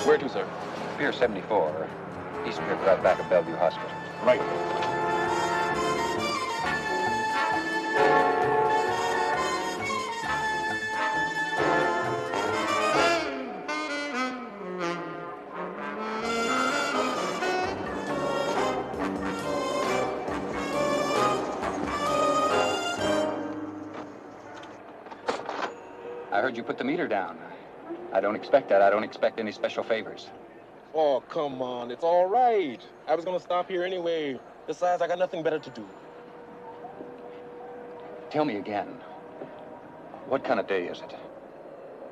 Where to, sir? Pier 74. East Pier, right back of Bellevue Hospital. Right. I heard you put the meter down. I don't expect that. I don't expect any special favors. Oh, come on. It's all right. I was going to stop here anyway. Besides, I got nothing better to do. Tell me again, what kind of day is it?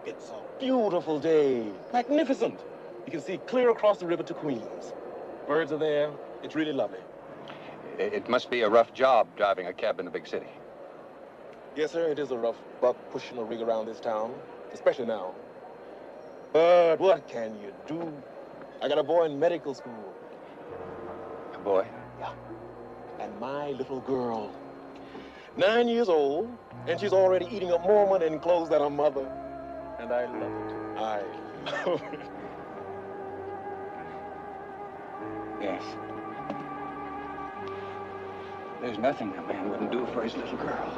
It's a beautiful day. Magnificent. You can see clear across the river to Queens. Birds are there. It's really lovely. It must be a rough job driving a cab in the big city. Yes, sir, it is a rough buck pushing a rig around this town, especially now. But what can you do? I got a boy in medical school. A boy? Yeah. And my little girl. 9 years old, and she's already eating up more money and clothes than her mother. And I love it. I love it. Yes. There's nothing a man wouldn't do for his little girl.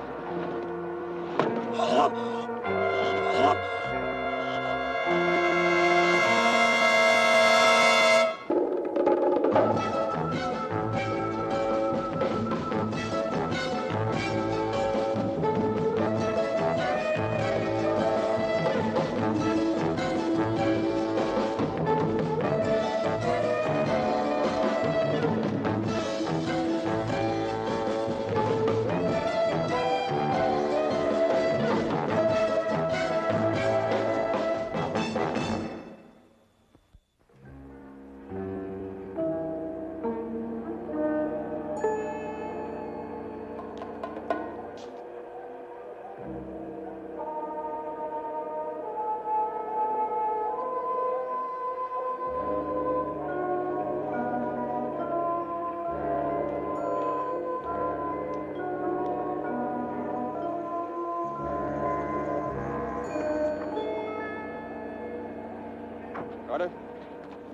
Carter?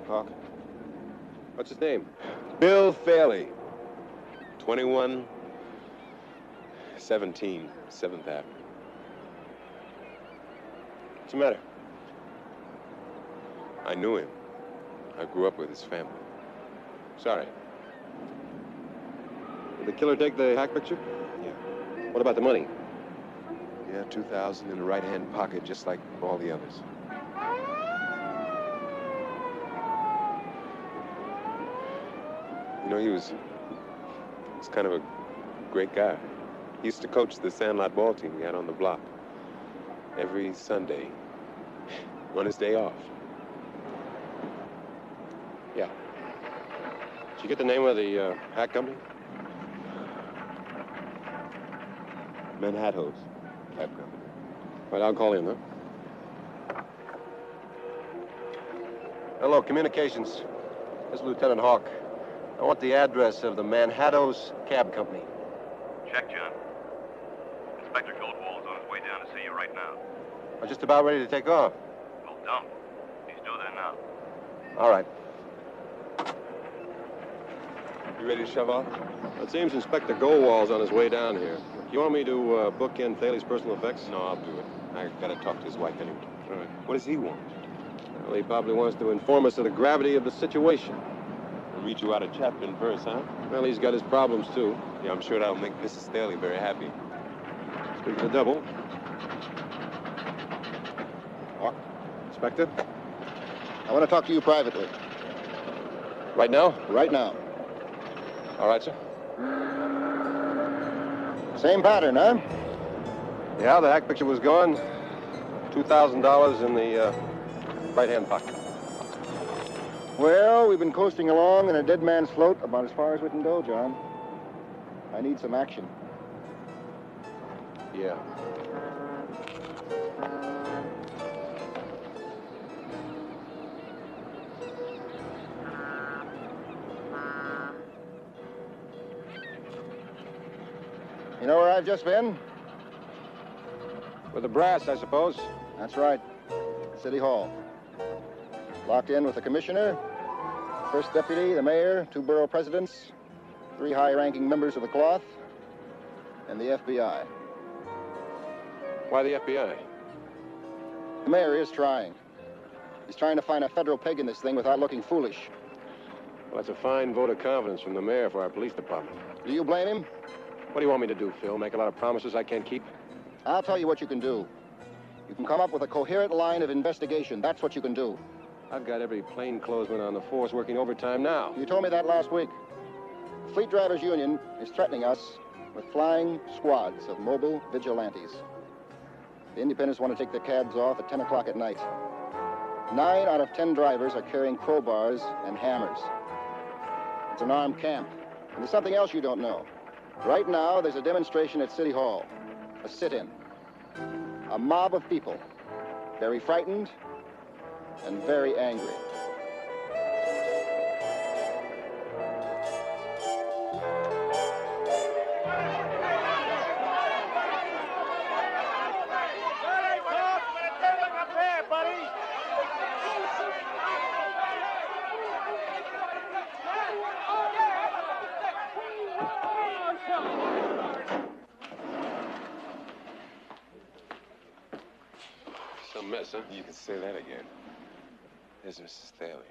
Hawk. What's his name? Bill Fairley. 2117 7th Avenue. What's the matter? I knew him. I grew up with his family. Sorry. Did the killer take the hack picture? Yeah. What about the money? Yeah, 2,000 in the right-hand pocket, just like all the others. You know, he was kind of a great guy. He used to coach the Sandlot ball team we had on the block. Every Sunday, on his day off. Yeah. Did you get the name of the hack company? Manhattan's Cab Company. Right, I'll call in, huh? Hello, communications. This is Lieutenant Hawk. I want the address of the Manhattan's Cab Company. Check, John. Inspector Goldwall's on his way down to see you right now. I'm just about ready to take off. Well, don't. He's doing that now. All right. You ready to shove off? It seems Inspector Goldwall's on his way down here. You want me to book in Thaley's personal effects? No, I'll do it. I gotta talk to his wife anyway. All right. What does he want? Well, he probably wants to inform us of the gravity of the situation. And read you out a chapter and verse, huh? Well, he's got his problems, too. Yeah, I'm sure that'll make Mrs. Thaley very happy. Speaking of double. Hawk. Inspector? I want to talk to you privately. Right now? Right now. All right, sir. Same pattern, huh? Yeah, the hack picture was gone. $2,000 in the right-hand pocket. Well, we've been coasting along in a dead man's float about as far as we can go, John. I need some action. Yeah. You know where I've just been? With the brass, I suppose. That's right. City Hall. Locked in with the commissioner, first deputy, the mayor, 2 borough presidents, 3 high-ranking members of the cloth, and the FBI. Why the FBI? The mayor is trying. He's trying to find a federal peg in this thing without looking foolish. Well, that's a fine vote of confidence from the mayor for our police department. Do you blame him? What do you want me to do, Phil? Make a lot of promises I can't keep? I'll tell you what you can do. You can come up with a coherent line of investigation. That's what you can do. I've got every plainclothesman on the force working overtime now. You told me that last week. The Fleet Drivers Union is threatening us with flying squads of mobile vigilantes. The independents want to take their cabs off at 10 o'clock at night. 9 out of 10 drivers are carrying crowbars and hammers. It's an armed camp. And there's something else you don't know. Right now, there's a demonstration at City Hall. A sit-in. A mob of people. Very frightened and very angry. Some mess, huh? You can say that again. There's Mrs. Staley.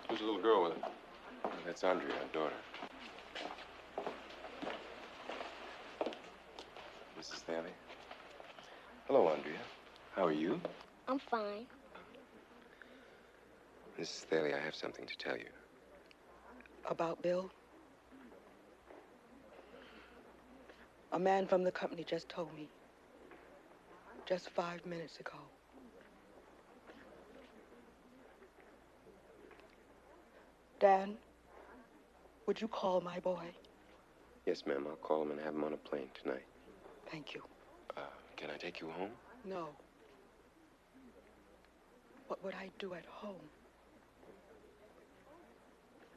Who's the little girl with her? That's Andrea, our daughter. Mrs. Staley. Hello, Andrea. How are you? I'm fine. Mrs. Staley, I have something to tell you. About Bill? A man from the company just told me. Just 5 minutes ago. Dan, would you call my boy? Yes, ma'am. I'll call him and have him on a plane tonight. Thank you. Can I take you home? No. What would I do at home?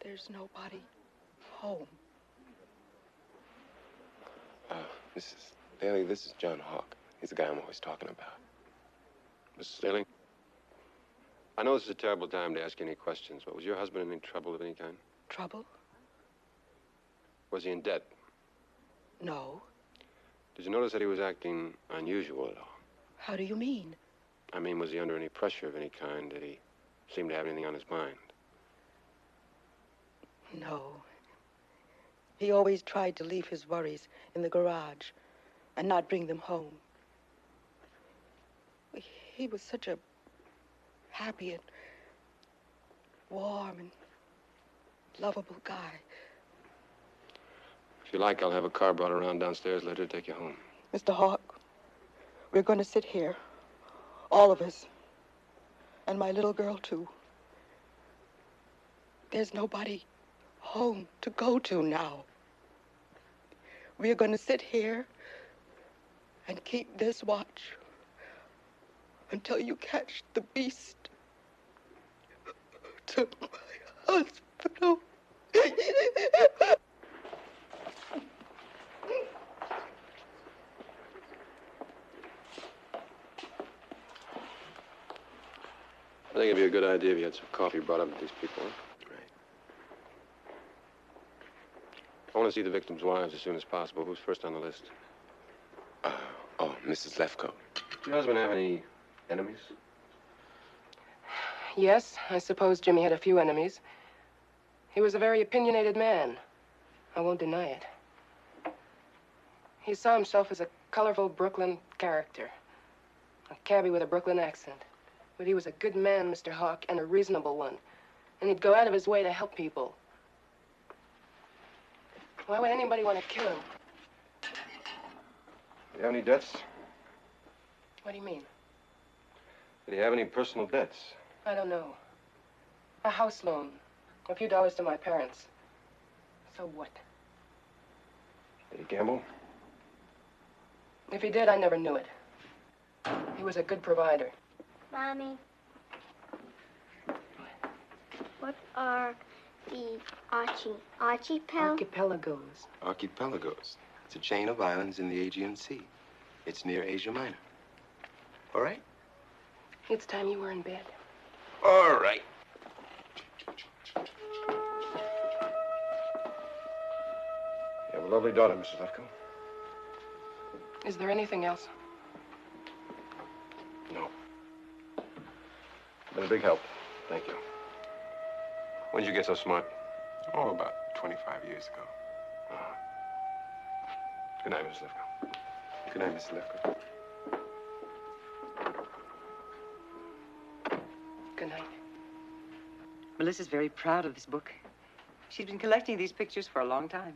There's nobody home. Mrs. Staley, this is John Hawk. He's the guy I'm always talking about. Mrs. Staley? I know this is a terrible time to ask you any questions, but was your husband in any trouble of any kind? Trouble? Was he in debt? No. Did you notice that he was acting unusual at all? How do you mean? I mean, was he under any pressure of any kind? Did he seem to have anything on his mind? No. He always tried to leave his worries in the garage and not bring them home. He was such a happy and warm and lovable guy. If you like, I'll have a car brought around downstairs later to take you home. Mr. Hawk, we're going to sit here, all of us, and my little girl, too. There's nobody home to go to now. We're going to sit here and keep this watch until you catch the beast to my hospital. I think it'd be a good idea if you had some coffee brought up with these people, huh? Right. I want to see the victims' wives as soon as possible. Who's first on the list? Mrs. Lefkoe. Does your husband have any enemies? Yes, I suppose Jimmy had a few enemies. He was a very opinionated man. I won't deny it. He saw himself as a colorful Brooklyn character. A cabbie with a Brooklyn accent. But he was a good man, Mr. Hawk, and a reasonable one. And he'd go out of his way to help people. Why would anybody want to kill him? Do you have any debts? What do you mean? Did he have any personal debts? I don't know. A house loan. A few dollars to my parents. So what? Did he gamble? If he did, I never knew it. He was a good provider. Mommy, what are the Archipelagos. Archipelagos. It's a chain of islands in the Aegean Sea. It's near Asia Minor. All right? It's time you were in bed. All right. You have a lovely daughter, Mrs. Lefkoe. Is there anything else? No. Been a big help. Thank you. When did you get so smart? Oh, about 25 years ago. Good night, Mrs. Lefkoe. Good night, Mr. Lefkoe. Good night. Melissa's very proud of this book. She's been collecting these pictures for a long time.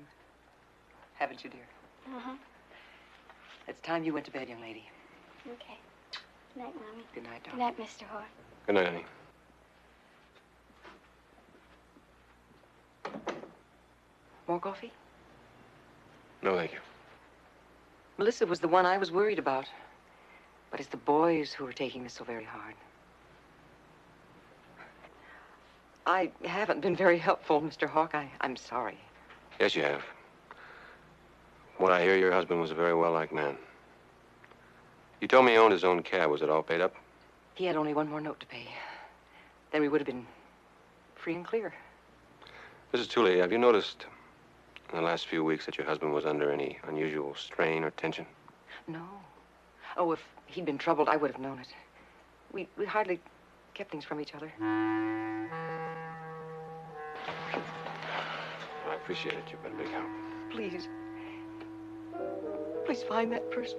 Haven't you, dear? Uh-huh. It's time you went to bed, young lady. Okay. Good night, Mommy. Good night, Good darling. night, Mr. Hart. Good night, honey. More coffee? No, thank you. Melissa was the one I was worried about. But it's the boys who are taking this so very hard. I haven't been very helpful, Mr. Hawk. I'm sorry. Yes, you have. What I hear, your husband was a very well-liked man. You told me he owned his own cab. Was it all paid up? He had only one more note to pay. Then we would have been free and clear. Mrs. Tooley, have you noticed in the last few weeks that your husband was under any unusual strain or tension? No. Oh, if he'd been troubled, I would have known it. We hardly kept things from each other. I appreciate it. You've been a big help. Please. Please find that person.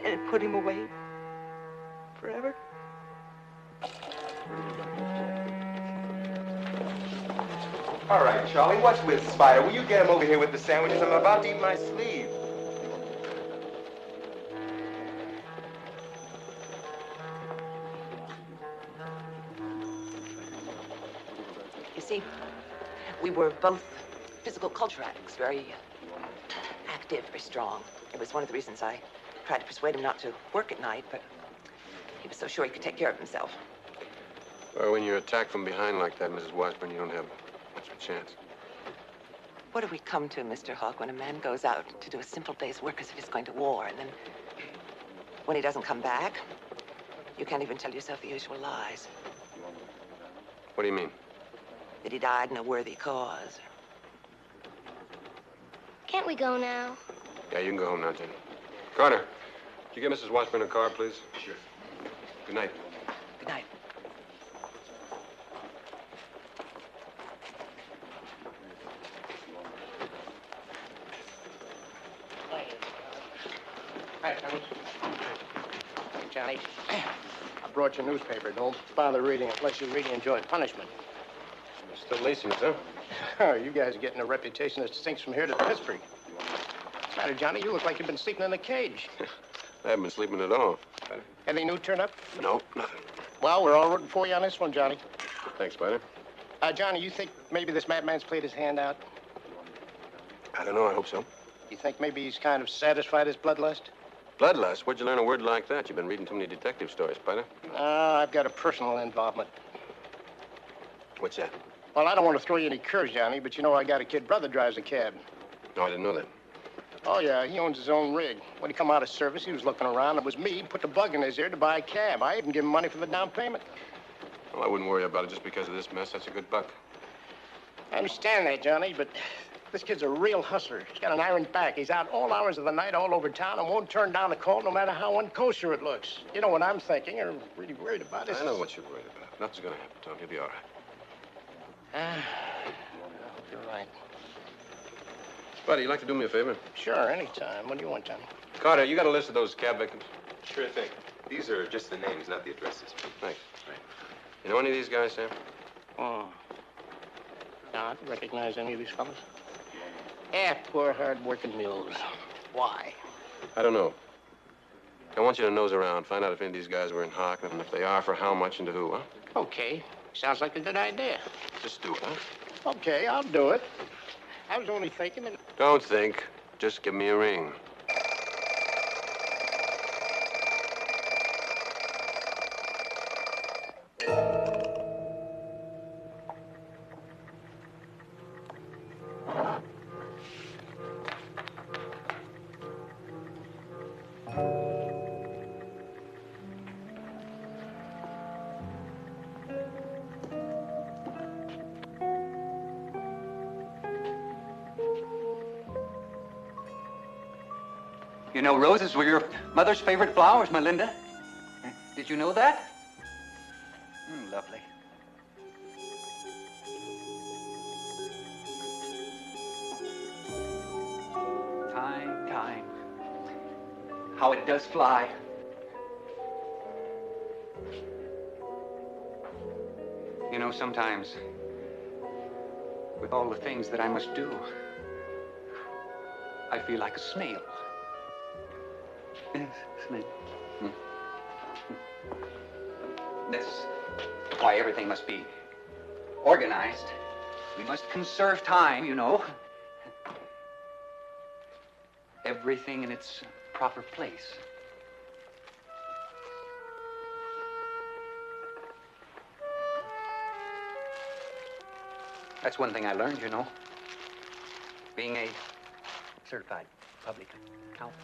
And put him away. Forever. All right, Charlie, what's with Spider? Will you get him over here with the sandwiches? I'm about to eat my sleeve. You see, we were both physical culture addicts, very active, very strong. It was one of the reasons I tried to persuade him not to work at night, but he was so sure he could take care of himself. Well, when you're attacked from behind like that, Mrs. Washburn, you don't have much of a chance. What do we come to, Mr. Hawk, when a man goes out to do a simple day's work as if he's going to war, and then when he doesn't come back, you can't even tell yourself the usual lies? What do you mean? That he died in a worthy cause. Can't we go now? Yeah, you can go home now, Jenny. Carter, could you get Mrs. Washburn a car, please? Sure. Good night. Good night. Hi, Johnny. Johnny, I brought your newspaper. Don't bother reading it unless you really enjoy punishment. Still lacing it, huh? Oh, you guys are getting a reputation that stinks from here to Pittsburgh. What's the matter, Johnny? You look like you've been sleeping in a cage. I haven't been sleeping at all. Anything new turn up? No, nothing. Well, we're all rooting for you on this one, Johnny. Thanks, Spider. Johnny, you think maybe this madman's played his hand out? I don't know. I hope so. You think maybe he's kind of satisfied his bloodlust? Bloodlust? Where'd you learn a word like that? You've been reading too many detective stories, Spider. I've got a personal involvement. What's that? Well, I don't want to throw you any curves, Johnny, but you know I got a kid brother drives a cab. No, I didn't know that. Oh, yeah, he owns his own rig. When he come out of service, he was looking around. It was me, put the bug in his ear to buy a cab. I even give him money for the down payment. Well, I wouldn't worry about it just because of this mess. That's a good buck. I understand that, Johnny, but this kid's a real hustler. He's got an iron back. He's out all hours of the night all over town and won't turn down a call no matter how unkosher it looks. You know what I'm thinking or really worried about is... I know what you're worried about. Nothing's gonna happen, Tom. You'll be all right. I hope you're right. Spider, you like to do me a favor? Sure, anytime. What do you want, Johnny? Carter, you got a list of those cab victims? Sure thing. These are just the names, not the addresses. Thanks. Right. You know any of these guys, Sam? Oh. No, I don't recognize any of these fellas. Yeah, poor, hard-working mules. Why? I don't know. I want you to nose around, find out if any of these guys were in Hock, and if they are, for how much and to who, huh? Okay. Sounds like a good idea. Just do it, huh? Okay, I'll do it. I was only thinking that... Don't think. Just give me a ring. You know, roses were your mother's favorite flowers, Melinda. Did you know that? Lovely. Time. How it does fly. You know, sometimes, with all the things that I must do, I feel like a snail. Yes, snail. That's why everything must be organized. We must conserve time, you know. Everything in its proper place. That's one thing I learned, you know. Being a certified public accountant.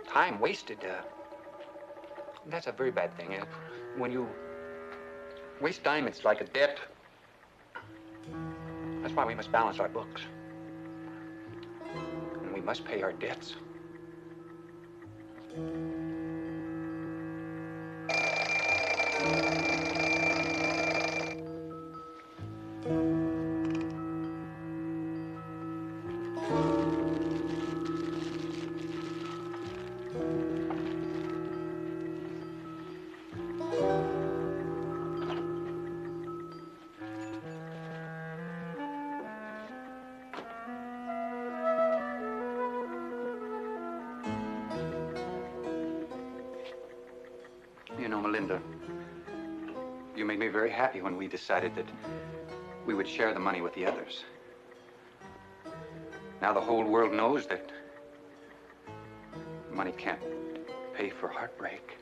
Time wasted, that's a very bad thing. When you waste time, it's like a debt. That's why we must balance our books. And we must pay our debts. You know, Melinda, you made me very happy when we decided that we would share the money with the others. Now the whole world knows that money can't pay for heartbreak.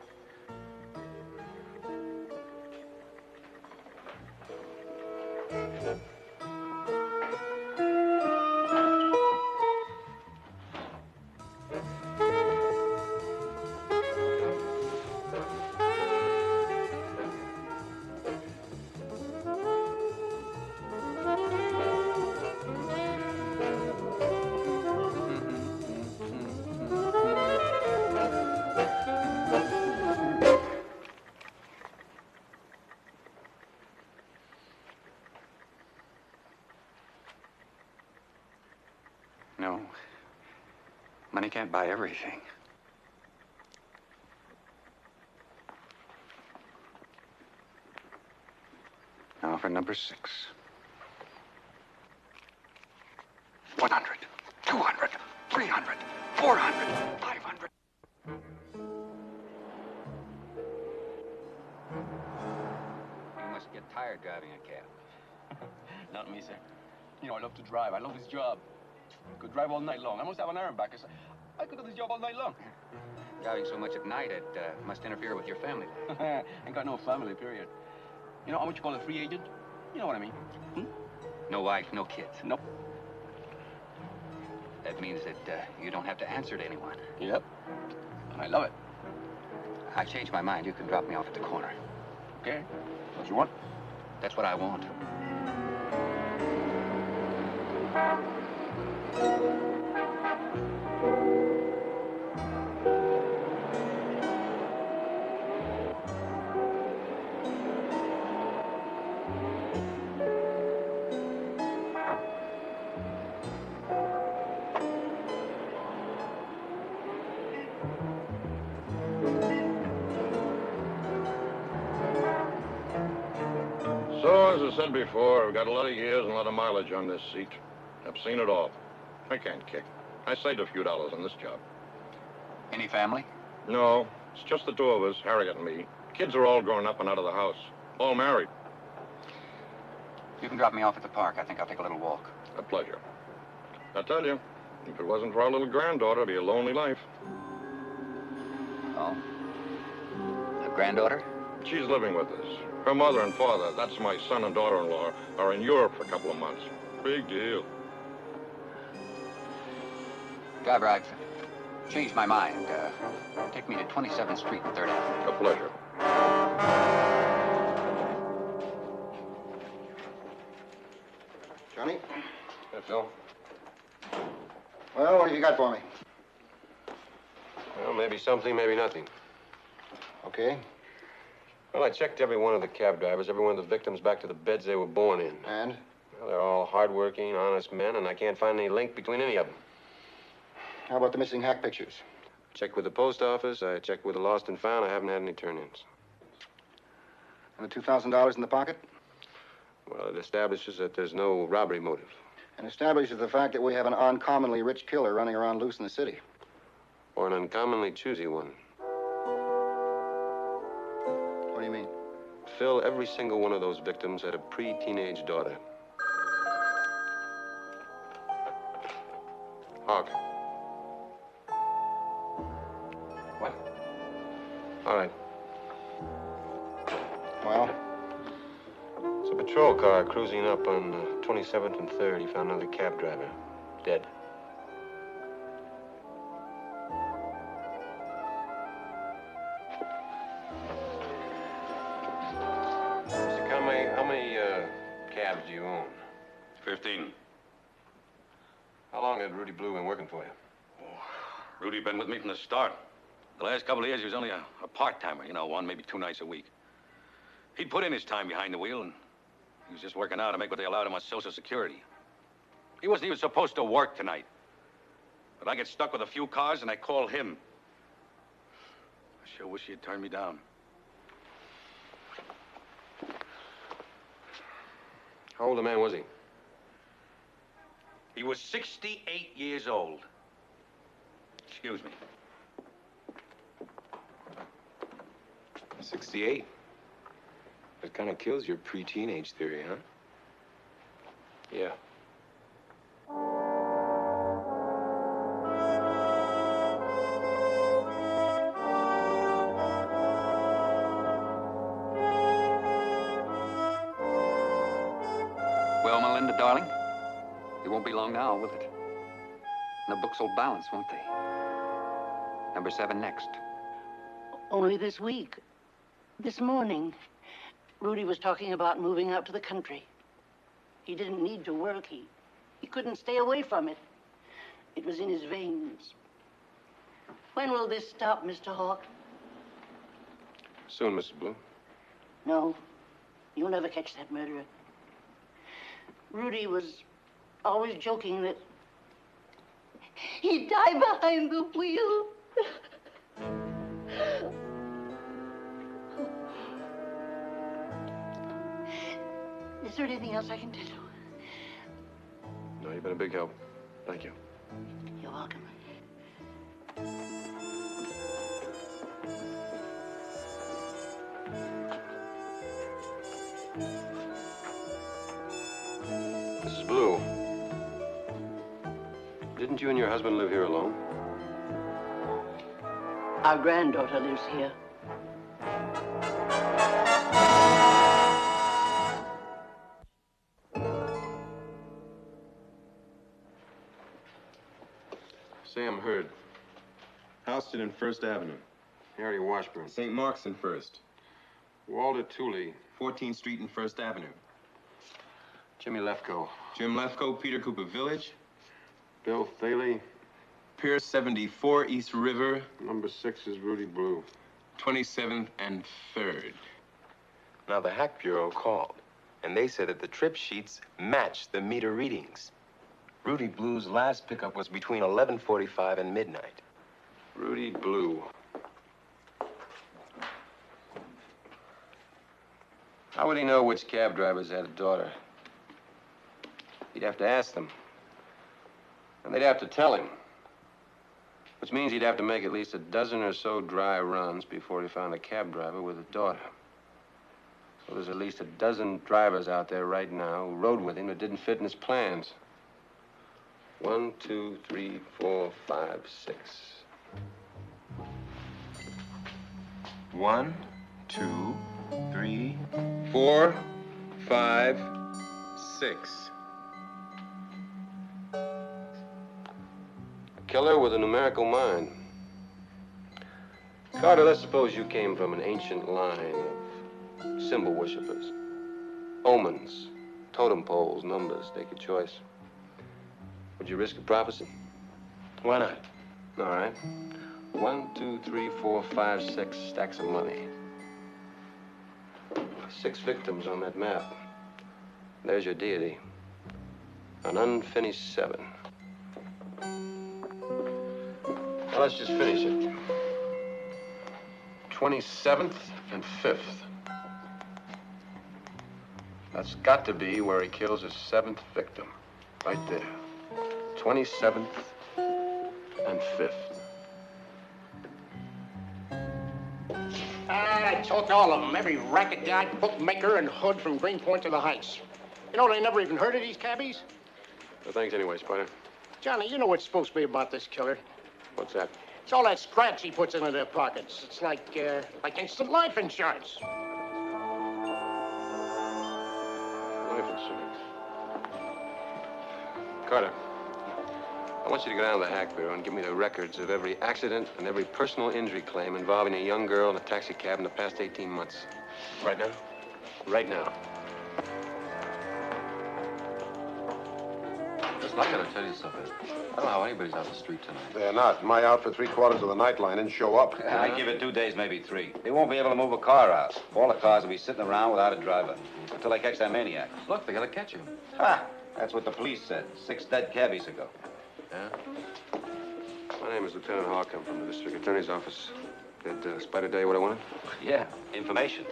No, money can't buy everything. Now for number 6. 100, 200, 300, 400, 500. You must get tired driving a cab. Not me, sir. You know, I love to drive. I love this job. Could drive all night long. I must have an iron back. I could do this job all night long. Driving so much at night, it must interfere with your family. Ain't got no family, period. You know how much you call a free agent? You know what I mean. No wife, no kids. Nope. That means that you don't have to answer to anyone. Yep. And I love it. I changed my mind. You can drop me off at the corner. Okay. What you want? That's what I want. So, as I said before, I've got a lot of years and a lot of mileage on this seat. I've seen it all. I can't kick. I saved a few dollars on this job. Any family? No, it's just the two of us, Harriet and me. Kids are all grown up and out of the house. All married. You can drop me off at the park. I think I'll take a little walk. A pleasure. I tell you, if it wasn't for our little granddaughter, it'd be a lonely life. Oh? A granddaughter? She's living with us. Her mother and father, that's my son and daughter-in-law, are in Europe for a couple of months. Big deal. Driver, I've changed my mind. Take me to 27th Street and 3rd Avenue. A pleasure. Johnny? Yeah, Phil? Well, what have you got for me? Well, maybe something, maybe nothing. Okay. Well, I checked every one of the cab drivers, every one of the victims back to the beds they were born in. And? Well, they're all hardworking, honest men, and I can't find any link between any of them. How about the missing hack pictures? Checked with the post office, I checked with the lost and found, I haven't had any turn-ins. And the $2,000 in the pocket? Well, it establishes that there's no robbery motive. And establishes the fact that we have an uncommonly rich killer running around loose in the city. Or an uncommonly choosy one. What do you mean? Phil, every single one of those victims had a pre-teenage daughter. Hawk. What? All right. Well? It's a patrol car cruising up on 27th and 3rd. He found another cab driver, dead. Mr. Conway, how many cabs do you own? 15. How long had Rudy Blue been working for you? Rudy been with me from the start. The last couple of years, he was only a part-timer, you know, one, maybe 2 nights a week. He'd put in his time behind the wheel, and he was just working out to make what they allowed him on Social Security. He wasn't even supposed to work tonight. But I get stuck with a few cars, and I call him. I sure wish he had turned me down. How old a man was he? He was 68 years old. Excuse me. 68. That kind of kills your pre-teenage theory, huh? Yeah. Well, Melinda, darling, it won't be long now, will it? The books will balance, won't they? Number 7 next. Only this week. This morning, Rudy was talking about moving out to the country. He didn't need to work. He couldn't stay away from it. It was in his veins. When will this stop, Mr. Hawk? Soon, Mrs. Blue. No, you'll never catch that murderer. Rudy was always joking that he'd die behind the wheel. Is there anything else I can do? No, you've been a big help. Thank you. You're welcome. Mrs. Blue, didn't you and your husband live here alone? Our granddaughter lives here. Sam Hurd. Houston and First Avenue. Harry Washburn. St. Mark's and First. Walter Tooley. 14th Street and First Avenue. Jimmy Lefko. Jim Lefko, Peter Cooper Village. Bill Thaley. Pier 74, East River. Number 6 is Rudy Blue. 27th and 3rd. Now, the Hack Bureau called, and they said that the trip sheets matched the meter readings. Rudy Blue's last pickup was between 11:45 and midnight. Rudy Blue. How would he know which cab drivers had a daughter? He'd have to ask them. And they'd have to tell him. Which means he'd have to make at least a dozen or so dry runs before he found a cab driver with a daughter. So there's at least a dozen drivers out there right now who rode with him that didn't fit in his plans. 1, 2, 3, 4, 5, 6. 1, 2, 3, 4, 5, 6. A killer with a numerical mind. Carter, let's suppose you came from an ancient line of symbol worshippers. Omens, totem poles, numbers, take your choice. Would you risk a prophecy? Why not? All right. 1, 2, 3, 4, 5, 6 stacks of money. 6 victims on that map. There's your deity. An unfinished 7. Now let's just finish it. 27th and 5th. That's got to be where he kills his 7th victim. Right there. 27th and 5th. I told all of them, every racket guy, bookmaker, and hood from Greenpoint to the Heights. You know, they never even heard of these cabbies. Well, thanks anyway, Spider. Johnny, you know what's supposed to be about this killer. What's that? It's all that scratch he puts into their pockets. It's like instant life insurance. Life insurance. Carter, I want you to go down to the Hack Bureau and give me the records of every accident and every personal injury claim involving a young girl in a taxi cab in the past 18 months. Right now? Right now. Listen, I gotta tell you something. I don't know how anybody's out the street tonight. They're not. My outfit 3/4 of the night line didn't show up. I give it 2 days, maybe 3. They won't be able to move a car out. All the cars will be sitting around without a driver until they catch that maniac. Look, they gotta catch him. Ha! That's what the police said 6 dead cabbies ago. Yeah? My name is Lieutenant Hawk. I'm from the district attorney's office. Did Spider tell you what I wanted? Yeah, information.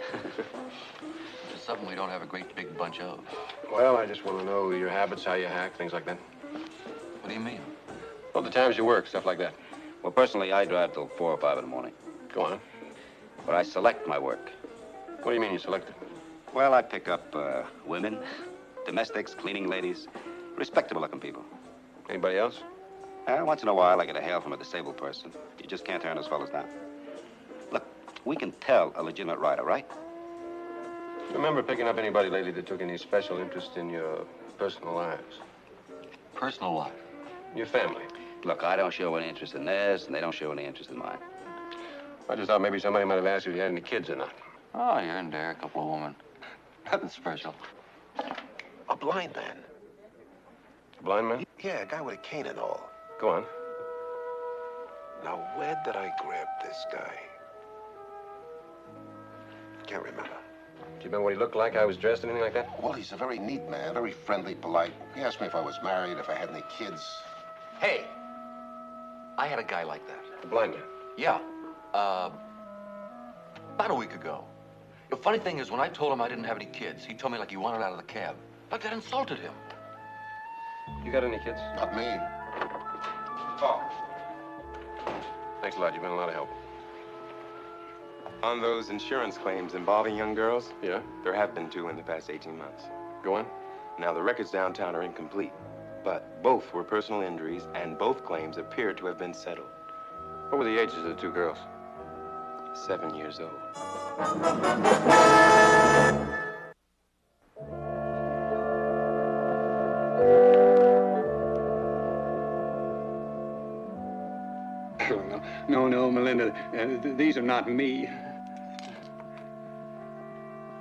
Just something we don't have a great big bunch of. Well, I just want to know your habits, how you hack, things like that. What do you mean? Well, the times you work, stuff like that. Well, personally, I drive till 4 or 5 in the morning. Go on. But I select my work. What do you mean you select it? Well, I pick up women, domestics, cleaning ladies, respectable-looking people. Anybody else? Once in a while, I get a hail from a disabled person. You just can't turn those fellas down. Look, we can tell a legitimate rider, right? Remember picking up anybody lately that took any special interest in your personal lives? Personal life? Your family. Look, I don't show any interest in theirs, and they don't show any interest in mine. I just thought maybe somebody might have asked you if you had any kids or not. Oh, here and there, a couple of women. Nothing special. A blind man. A blind man? Yeah, a guy with a cane and all. Go on. Now, where did I grab this guy? Can't remember. Do you remember what he looked like, how he was dressed, anything like that? Well, he's a very neat man, very friendly, polite. He asked me if I was married, if I had any kids. Hey, I had a guy like that. A blind man? Yeah. About a week ago. The funny thing is, when I told him I didn't have any kids, he told me like he wanted out of the cab. Like that insulted him. You got any kids? Not me. Talk. Thanks a lot. You've been a lot of help. On those insurance claims involving young girls? Yeah? There have been 2 in the past 18 months. Go on. Now, the records downtown are incomplete, but both were personal injuries, and both claims appear to have been settled. What were the ages of the 2 girls? 7 years old. No, Melinda. These are not me.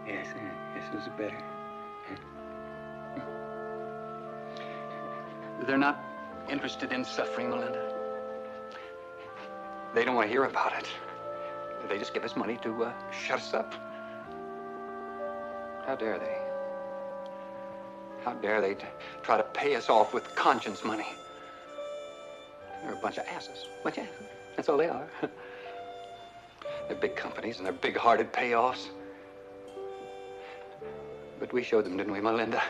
Yes, this is better. They're not interested in suffering, Melinda. They don't want to hear about it. They just give us money to shut us up. How dare they? How dare they try to pay us off with conscience money? They're a bunch of asses. Bunch of asses. That's all they are. They're big companies and they're big-hearted payoffs. But we showed them, didn't we, Melinda?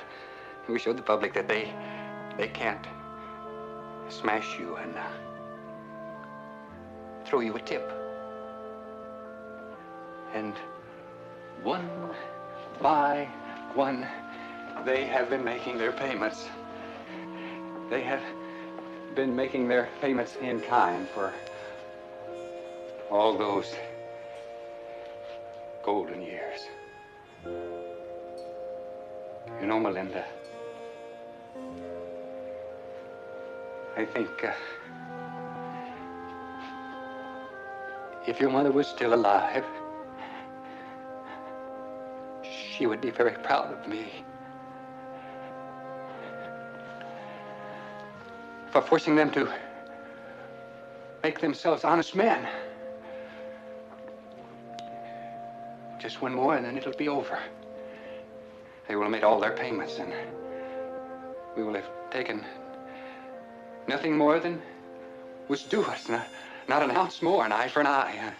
We showed the public that they can't smash you and throw you a tip. And one by one, they have been making their payments. They have been making their payments in kind for all those golden years. You know, Melinda, I think If your mother was still alive, she would be very proud of me for forcing them to make themselves honest men. Just one more and then it'll be over. They will have made all their payments and we will have taken nothing more than was due us. Not an ounce more, an eye for an eye.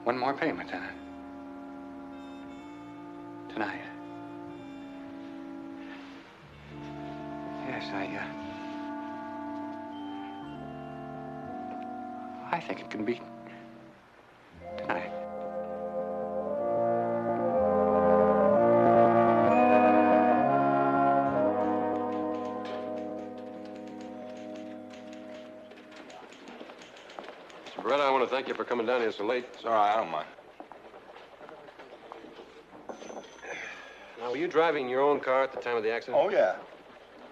One more payment tonight. Yes, I think it can be tonight. Brett, I want to thank you for coming down here so late. It's all right, I don't mind. Now, were you driving your own car at the time of the accident? Oh, yeah.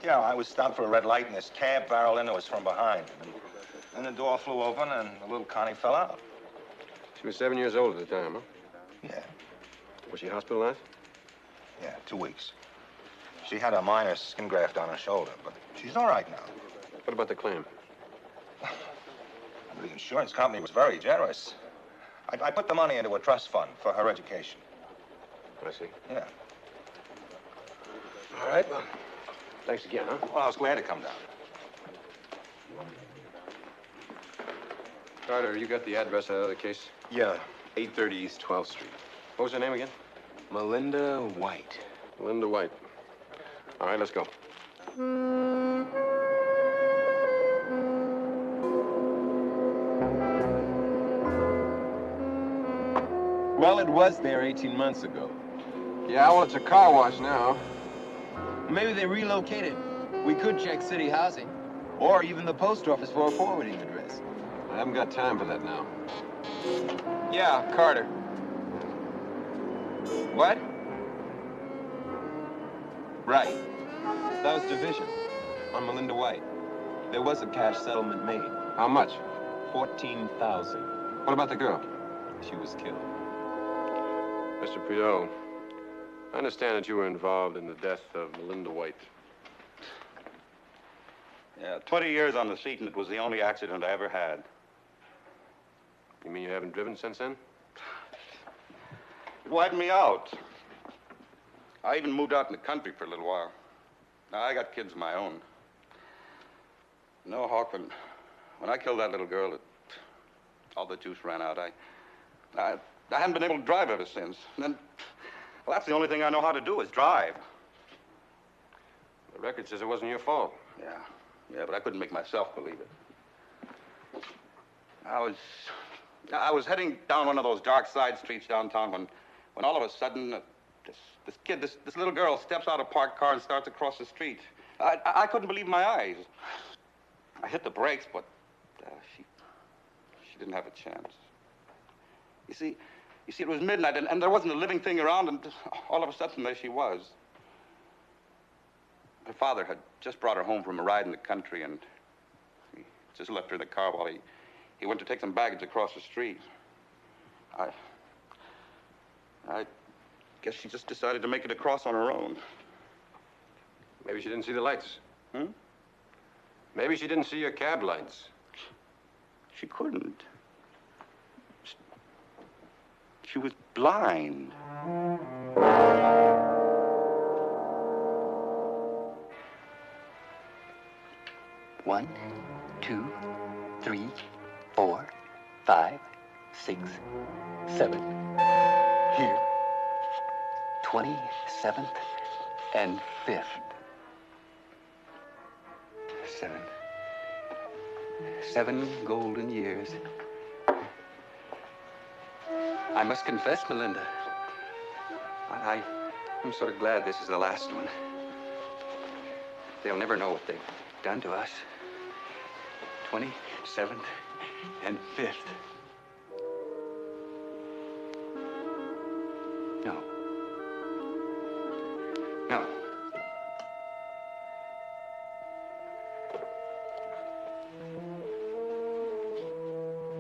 Yeah, I was stopped for a red light, and this cab barreled into us from behind. And the door flew open, and the little Connie fell out. She was 7 years old at the time, huh? Yeah. Was she hospitalized? Yeah, 2 weeks. She had a minor skin graft on her shoulder, but she's all right now. What about the claim? The insurance company was very generous. I put the money into a trust fund for her education. I see. Yeah. All right, well, thanks again, huh? Well, I was glad to come down. Carter, you got the address of the other case? Yeah, 830 East 12th Street. What was her name again? Melinda White. Melinda White. All right, let's go. Well, it was there 18 months ago. Yeah, well, it's a car wash now. Maybe they relocated. We could check city housing, or even the post office for a forwarding address. I haven't got time for that now. Yeah, Carter. What? Right. That was division on Melinda White. There was a cash settlement made. How much? 14,000. What about the girl? She was killed. Mr. Prideaux, I understand that you were involved in the death of Melinda White. Yeah, 20 years on the seat, and it was the only accident I ever had. You mean you haven't driven since then? It wiped me out. I even moved out in the country for a little while. Now, I got kids of my own. No, Hawk, when I killed that little girl, all the juice ran out. I haven't been able to drive ever since. And then, well, that's the only thing I know how to do is drive. The record says it wasn't your fault. Yeah, but I couldn't make myself believe it. I was heading down one of those dark side streets downtown when all of a sudden, this little girl steps out of a parked car and starts across the street. I couldn't believe my eyes. I hit the brakes, but she didn't have a chance. You see, it was midnight, and there wasn't a living thing around, and all of a sudden, there she was. Her father had just brought her home from a ride in the country, and he just left her in the car while he went to take some baggage across the street. I guess she just decided to make it across on her own. Maybe she didn't see the lights. Hmm? Maybe she didn't see your cab lights. She couldn't. She was blind. One, 2, 3, 4, 5, 6, 7. Here. 27th and 5th. 7. 7 golden years. I must confess, Melinda, I'm sort of glad this is the last one. They'll never know what they've done to us. 27th and 5th. No. No.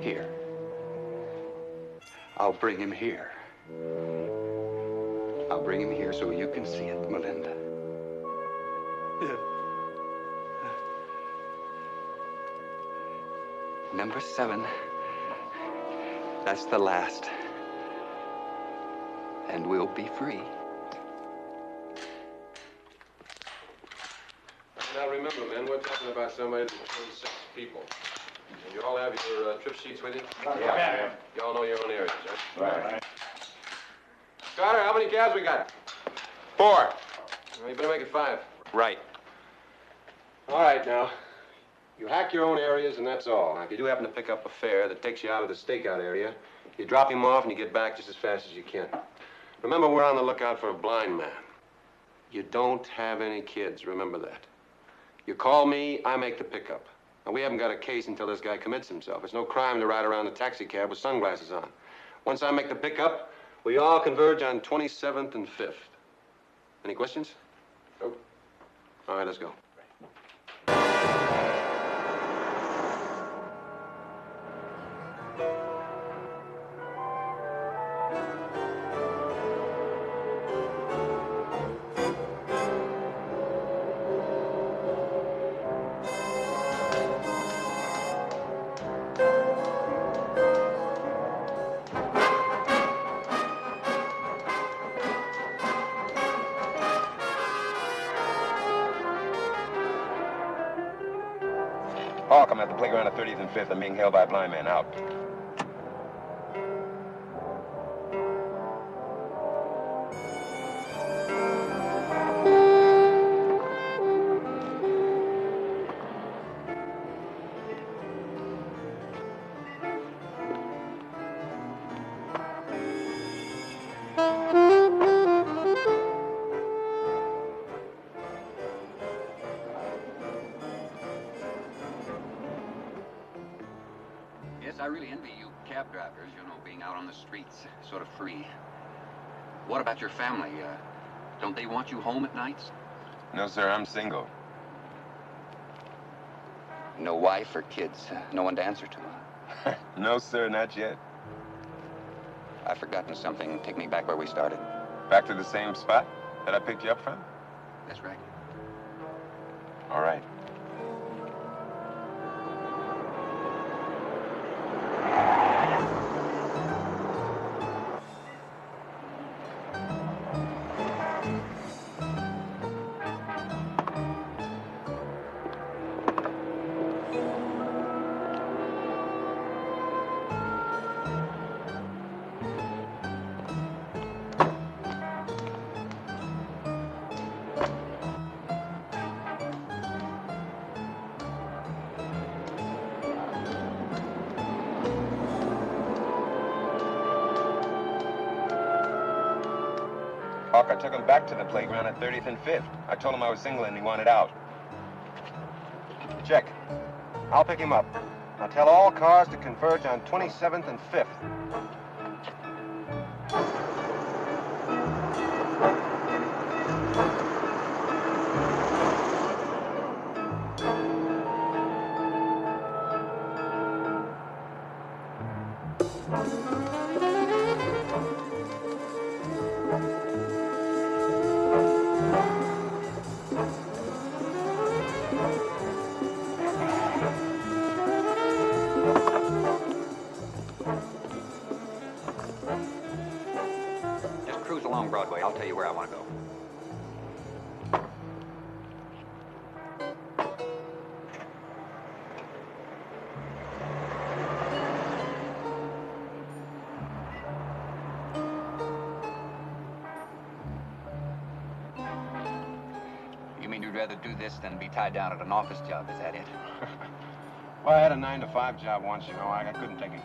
Here. I'll bring him here. I'll bring him here so you can see it, Melinda. Number 7. That's the last. And we'll be free. Now remember, men, we're talking about somebody that killed 6 people. And you all have your trip sheets with you? Yeah. You all know your own areas, right? Right. Carter, how many cabs we got? 4. Well, you better make it 5. Right. All right, now. You hack your own areas, and that's all. Now, if you do happen to pick up a fare that takes you out of the stakeout area, you drop him off and you get back just as fast as you can. Remember, we're on the lookout for a blind man. You don't have any kids, remember that. You call me, I make the pickup. Now, we haven't got a case until this guy commits himself. It's no crime to ride around a taxi cab with sunglasses on. Once I make the pickup, we all converge on 27th and 5th. Any questions? Nope. All right, let's go. Hawk, I'm at the playground at 30th and 5th. I'm being held by a blind man. Out. Yes, I really envy you cab drivers, you know, being out on the streets, sort of free. What about your family? Don't they want you home at nights? No, sir, I'm single. No wife or kids? No one to answer to? No, sir, not yet. I've forgotten something. Take me back where we started. Back to the same spot that I picked you up from? That's right. All right. Hawk, I took him back to the playground at 30th and 5th. I told him I was single and he wanted out. Check. I'll pick him up. Now tell all cars to converge on 27th and 5th. Just cruise along Broadway. I'll tell you where I want to go. You mean you'd rather do this than be tied down at an office job, is that it? Well, I had a 9-to-5 job once, you know. I couldn't take it.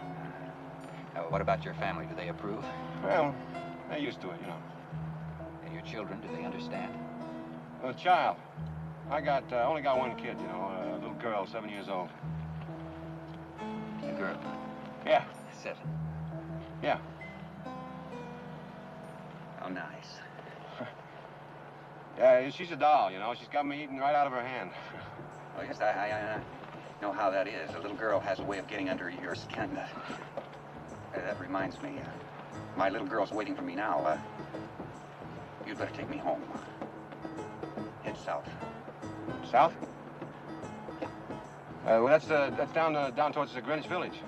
What about your family? Do they approve? Well, they're used to it, you know. And your children, do they understand? Well, child. I only got one kid, you know, a little girl, 7 years old. A girl? Yeah. 7? Yeah. How nice. Yeah, she's a doll, you know. She's got me eating right out of her hand. Oh, yes, I know how that is. A little girl has a way of getting under your skin. That reminds me. My little girl's waiting for me now. You'd better take me home. Head south. South? Well, that's down towards the Greenwich Village.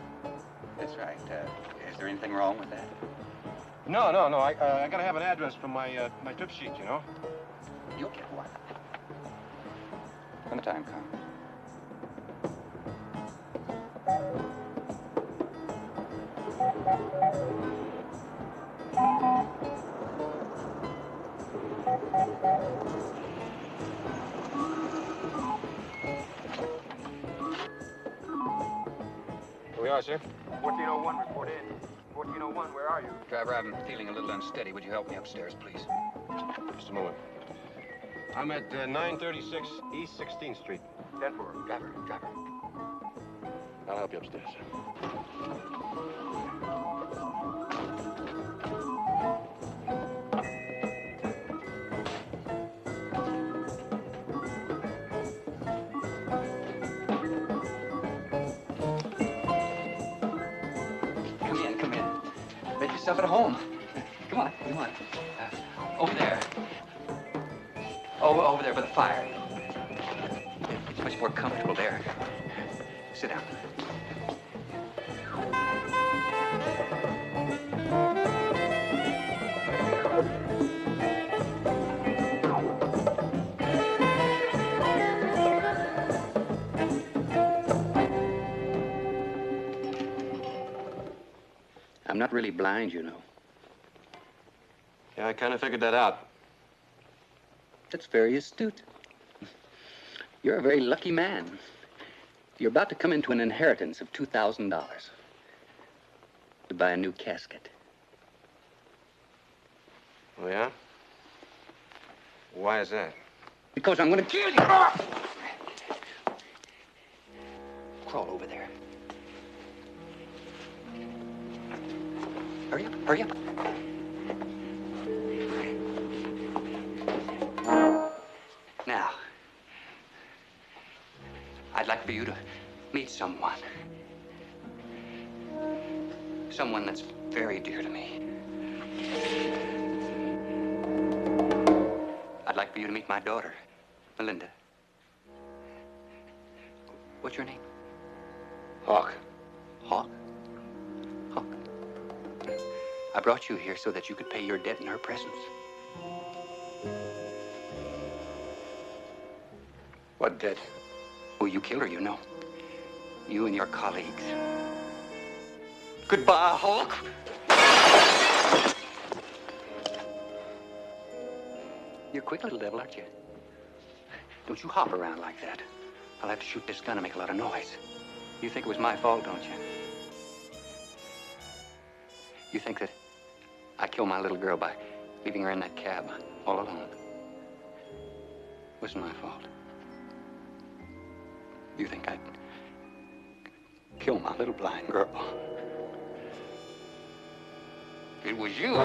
That's right. Is there anything wrong with that? No. I gotta have an address from my trip sheet, you know. You'll get one. When the time comes. Here we are, sir. 1401, report in. 1401, where are you? Driver, I'm feeling a little unsteady. Would you help me upstairs, please? Just a moment. I'm at 936 East 16th Street. 10-4. Driver. I'll help you upstairs. Come in. Make yourself at home. Come on. Over there. Over there by the fire. It's much more comfortable there. Sit down. I'm not really blind, you know. Yeah, I kind of figured that out. That's very astute. You're a very lucky man. You're about to come into an inheritance of $2,000 to buy a new casket. Oh, yeah? Why is that? Because I'm going to kill you. Crawl over there. Hurry up. Now, I'd like for you to meet someone. Someone that's very dear to me. I'd like for you to meet my daughter, Melinda. What's your name? Hawk. Hawk? Hawk. I brought you here so that you could pay your debt in her presence. What debt? Oh, you killed her, you know. You and your colleagues. Goodbye, Hawk. You're a quick little devil, aren't you? Don't you hop around like that. I'll have to shoot this gun and make a lot of noise. You think it was my fault, don't you? You think that I killed my little girl by leaving her in that cab all alone? It wasn't my fault. You think I'd kill my little blind girl? It was you.